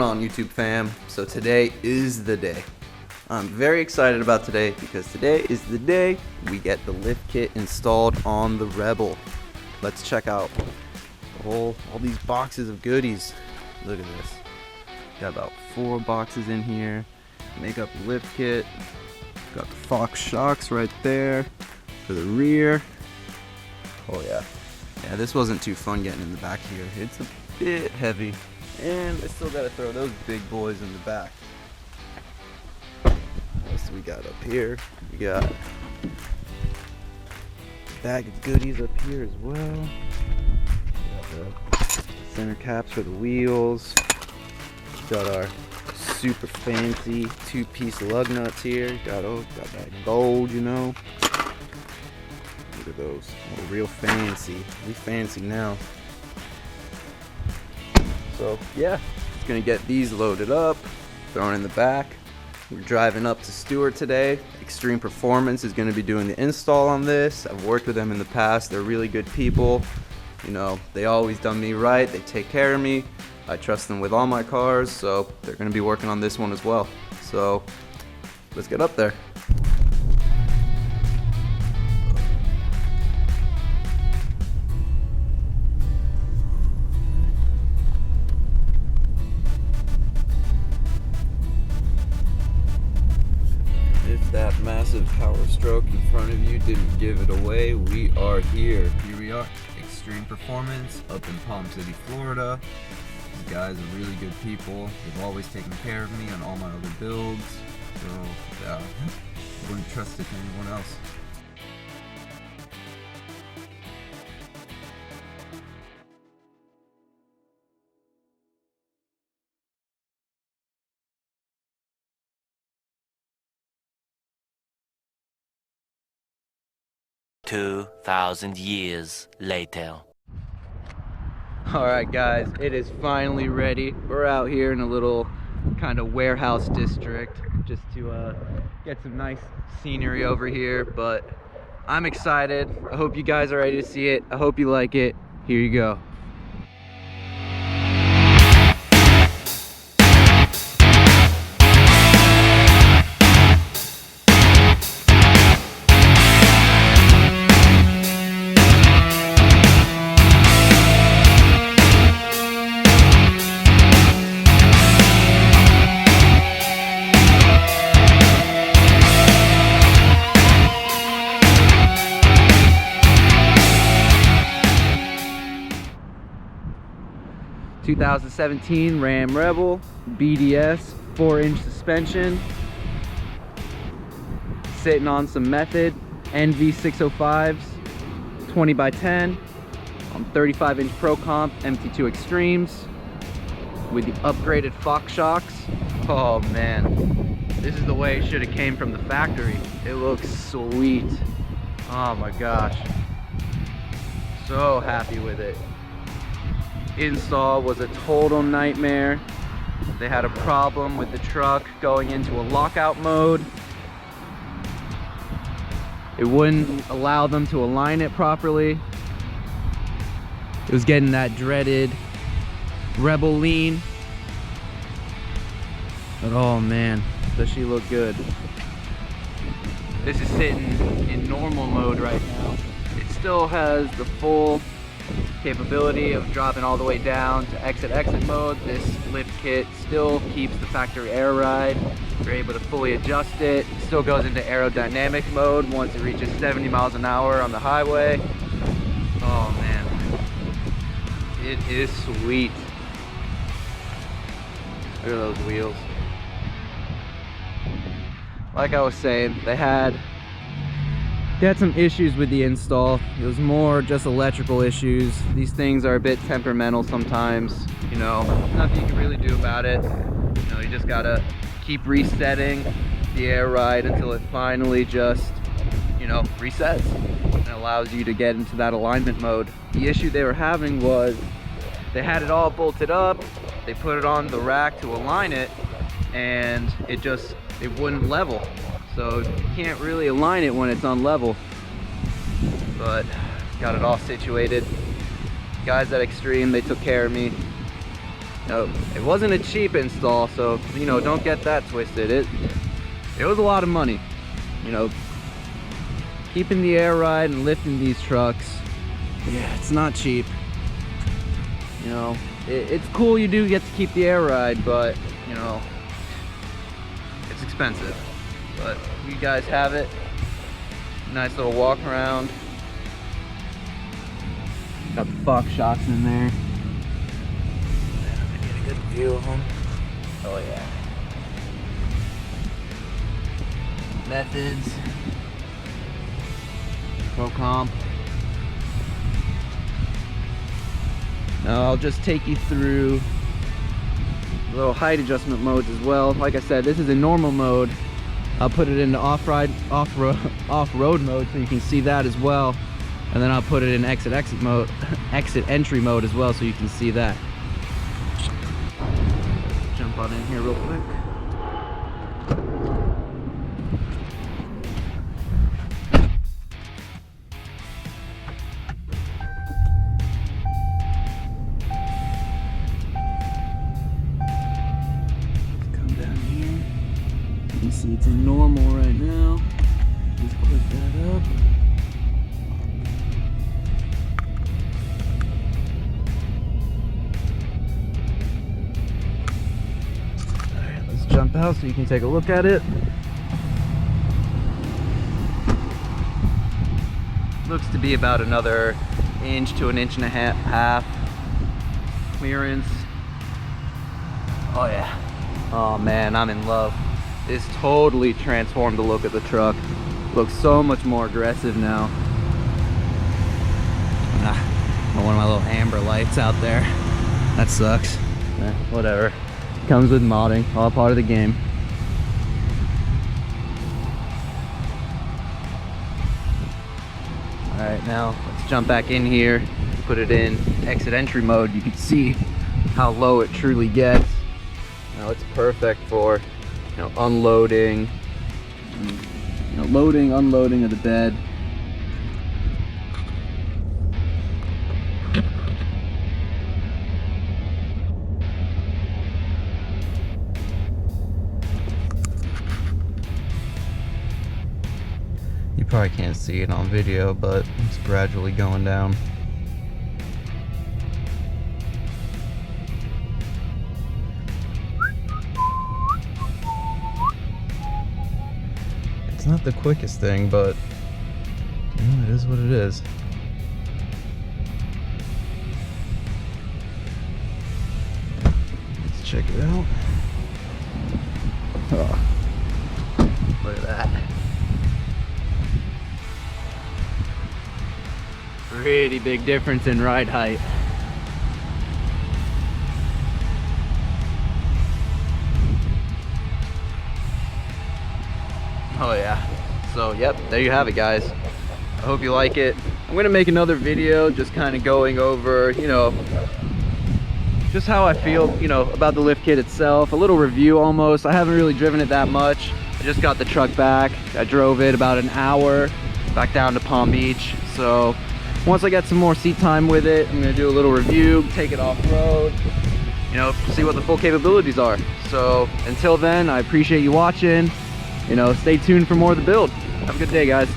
on, YouTube fam? So today is the day. I'm very excited about today because today is the day we get the lift kit installed on the Rebel. Let's check out all these boxes of goodies. Look at this. Got about 4 boxes in here. Make up the lift kit. Got the Fox shocks right there for the rear. Oh yeah. Yeah, this wasn't too fun getting in the back here. It's a bit heavy. And I still gotta throw those big boys in the back. What else do we got up here? We got a bag of goodies up here as well. Got the center caps for the wheels. Got our super fancy 2-piece lug nuts here. Got that gold, you know. Look at those. Oh, real fancy. We fancy now. So yeah, just gonna get these loaded up, thrown in the back. We're driving up to Stewart today. Extreme Performance is gonna be doing the install on this. I've worked with them in the past. They're really good people. You know, they always done me right. They take care of me. I trust them with all my cars, so they're gonna be working on this one as well. So let's get up there. If that massive power stroke in front of you didn't give it away, we are here. Here we are, Extreme Performance up in Palm City, Florida. These guys are really good people. They've always taken care of me on all my other builds. So yeah, I wouldn't trust it to anyone else. $2,000 later. Alright guys, it is finally ready. We're out here in a little kind of warehouse district just to get some nice scenery over here, but I'm excited. I hope you guys are ready to see it. I hope you like it. Here you go. 2017 Ram Rebel BDS 4-inch suspension, sitting on some Method NV605s 20x10 on 35-inch Pro Comp MT2 Extremes with the upgraded Fox shocks. Oh man, this is the way it should have came from the factory. It looks sweet. Oh my gosh, so happy with it. Install was a total nightmare. They had a problem with the truck going into a lockout mode. It wouldn't allow them to align it properly. It was getting that dreaded Rebel lean. But oh man, does she look good. This is sitting in normal mode right now. It still has the full capability of dropping all the way down to exit mode. This lift kit still keeps the factory air ride. You're able to fully adjust it. It still goes into aerodynamic mode once it reaches 70 miles an hour on the highway. Oh man, it is sweet. Look at those wheels. Like I was saying, they had some issues with the install. It was more just electrical issues. These things are a bit temperamental sometimes, you know, nothing you can really do about it. You know, you just gotta keep resetting the air ride until it finally just, you know, resets and allows you to get into that alignment mode. The issue they were having was they had it all bolted up, they put it on the rack to align it, and it wouldn't level. So you can't really align it when it's on level. But got it all situated. Guys at Extreme, they took care of me. No, it wasn't a cheap install, so you know, don't get that twisted. It was a lot of money. You know, keeping the air ride and lifting these trucks, yeah, it's not cheap. You know, it's cool you do get to keep the air ride, but you know, it's expensive. But you guys have it. Nice little walk around. Got the Fox shocks in there. Get a good view of them. Oh yeah. Methods. Pro comp. Now I'll just take you through little height adjustment modes as well. Like I said, this is a normal mode. I'll put it into off-road mode so you can see that as well. And then I'll put it in exit mode, exit entry mode as well so you can see that. Jump on in here real quick. You can see it's in normal right now. Just click that up. Alright, let's jump out so you can take a look at it. Looks to be about another inch to an inch and a half clearance. Oh yeah. Oh man, I'm in love. This totally transformed the look of the truck. Looks so much more aggressive now. One of my little amber lights out there. That sucks. Whatever. Comes with modding, all part of the game. Alright, now let's jump back in here. Put it in exit entry mode. You can see how low it truly gets. Now it's perfect for, you know, unloading, you know, loading, unloading of the bed. You probably can't see it on video, but it's gradually going down. It's not the quickest thing, but you know, it is what it is. Let's check it out. Oh, look at that. Pretty big difference in ride height. Oh yeah. So yep, there you have it, guys. I hope you like it. I'm gonna make another video just kind of going over, you know, just how I feel, you know, about the lift kit itself. A little review almost. I haven't really driven it that much. I just got the truck back. I drove it about an hour back down to Palm Beach. So once I get some more seat time with it, I'm gonna do a little review, take it off-road, you know, see what the full capabilities are. So until then, I appreciate you watching. You know, stay tuned for more of the build. Have a good day, guys.